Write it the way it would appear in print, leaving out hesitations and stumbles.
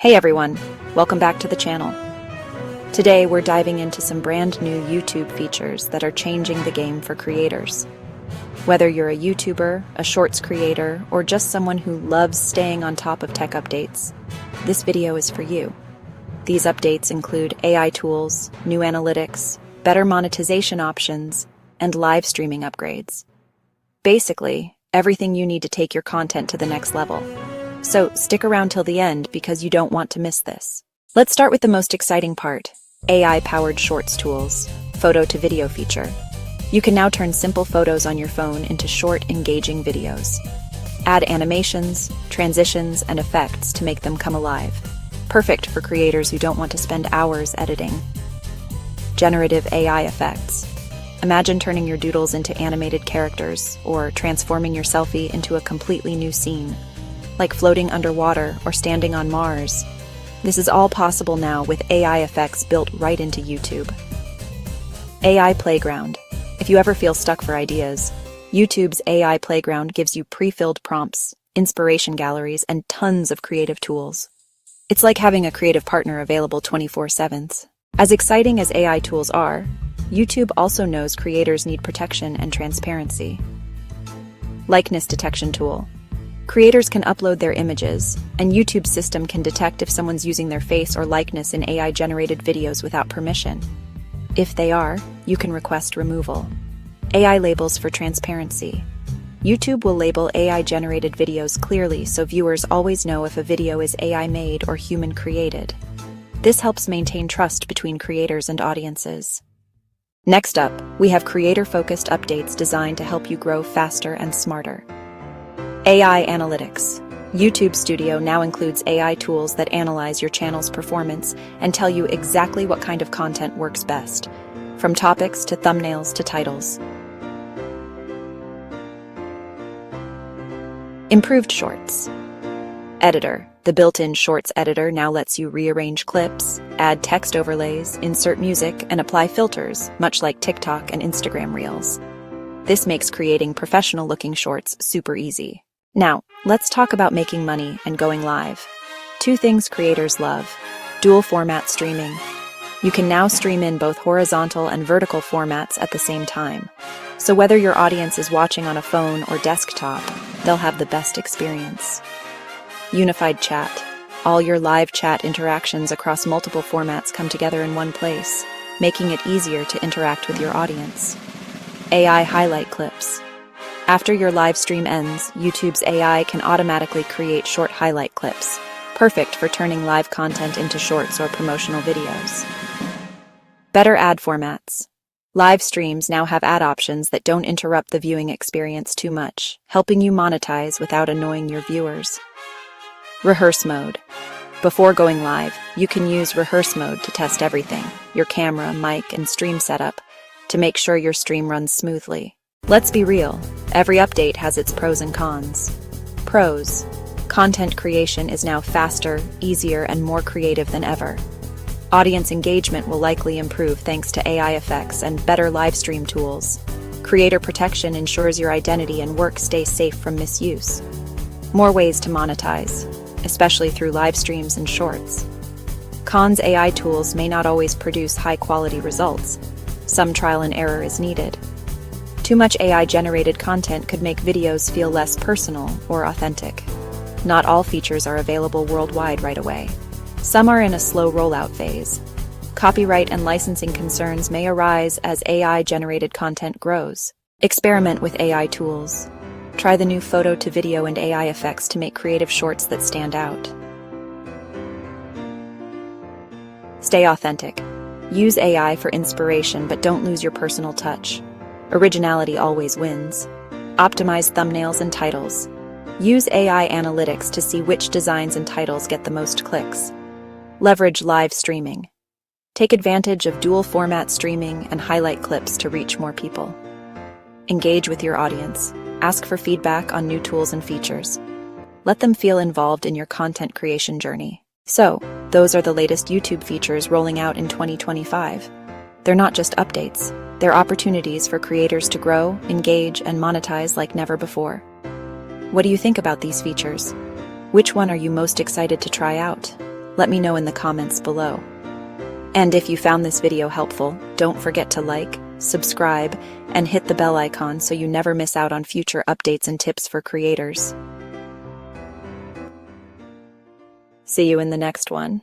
Hey everyone, welcome back to the channel. Today we're diving into some brand new YouTube features that are changing the game for creators. Whether you're a YouTuber, a shorts creator, or just someone who loves staying on top of tech updates, this video is for you. These updates include AI tools, new analytics, better monetization options, and live streaming upgrades. Basically, everything you need to take your content to the next level. So stick around till the end because you don't want to miss this. Let's start with the most exciting part, AI-powered Shorts tools, photo to video feature. You can now turn simple photos on your phone into short, engaging videos. Add animations, transitions, and effects to make them come alive. Perfect for creators who don't want to spend hours editing. Generative AI effects. Imagine turning your doodles into animated characters or transforming your selfie into a completely new scene, like floating underwater or standing on Mars. This is all possible now with AI effects built right into YouTube. AI Playground. If you ever feel stuck for ideas, YouTube's AI Playground gives you pre-filled prompts, inspiration galleries, and tons of creative tools. It's like having a creative partner available 24/7. As exciting as AI tools are, YouTube also knows creators need protection and transparency. Likeness detection tool. Creators can upload their images, and YouTube's system can detect if someone's using their face or likeness in AI-generated videos without permission. If they are, you can request removal. AI labels for transparency. YouTube will label AI-generated videos clearly so viewers always know if a video is AI-made or human-created. This helps maintain trust between creators and audiences. Next up, we have creator-focused updates designed to help you grow faster and smarter. AI Analytics. YouTube Studio now includes AI tools that analyze your channel's performance and tell you exactly what kind of content works best, from topics to thumbnails to titles. Improved Shorts. Editor. The built-in Shorts editor now lets you rearrange clips, add text overlays, insert music, and apply filters, much like TikTok and Instagram Reels. This makes creating professional-looking shorts super easy. Now, let's talk about making money and going live. Two things creators love: dual format streaming. You can now stream in both horizontal and vertical formats at the same time. So whether your audience is watching on a phone or desktop, they'll have the best experience. Unified chat. All your live chat interactions across multiple formats come together in one place, making it easier to interact with your audience. AI highlight clips. After your live stream ends, YouTube's AI can automatically create short highlight clips, perfect for turning live content into shorts or promotional videos. Better ad formats. Live streams now have ad options that don't interrupt the viewing experience too much, helping you monetize without annoying your viewers. Rehearse mode. Before going live, you can use rehearse mode to test everything, your camera, mic, and stream setup, to make sure your stream runs smoothly. Let's be real, every update has its pros and cons. Pros. Content creation is now faster, easier, and more creative than ever. Audience engagement will likely improve thanks to AI effects and better live stream tools. Creator protection ensures your identity and work stay safe from misuse. More ways to monetize, especially through live streams and shorts. Cons. AI tools may not always produce high-quality results. Some trial and error is needed. Too much AI-generated content could make videos feel less personal or authentic. Not all features are available worldwide right away. Some are in a slow rollout phase. Copyright and licensing concerns may arise as AI-generated content grows. Experiment with AI tools. Try the new photo to video and AI effects to make creative shorts that stand out. Stay authentic. Use AI for inspiration, but don't lose your personal touch. Originality always wins. Optimize thumbnails and titles. Use AI analytics to see which designs and titles get the most clicks. Leverage live streaming. Take advantage of dual format streaming and highlight clips to reach more people. Engage with your audience. Ask for feedback on new tools and features. Let them feel involved in your content creation journey. So, those are the latest YouTube features rolling out in 2025. They're not just updates. They're opportunities for creators to grow, engage, and monetize like never before. What do you think about these features? Which one are you most excited to try out? Let me know in the comments below. And if you found this video helpful, don't forget to like, subscribe, and hit the bell icon so you never miss out on future updates and tips for creators. See you in the next one.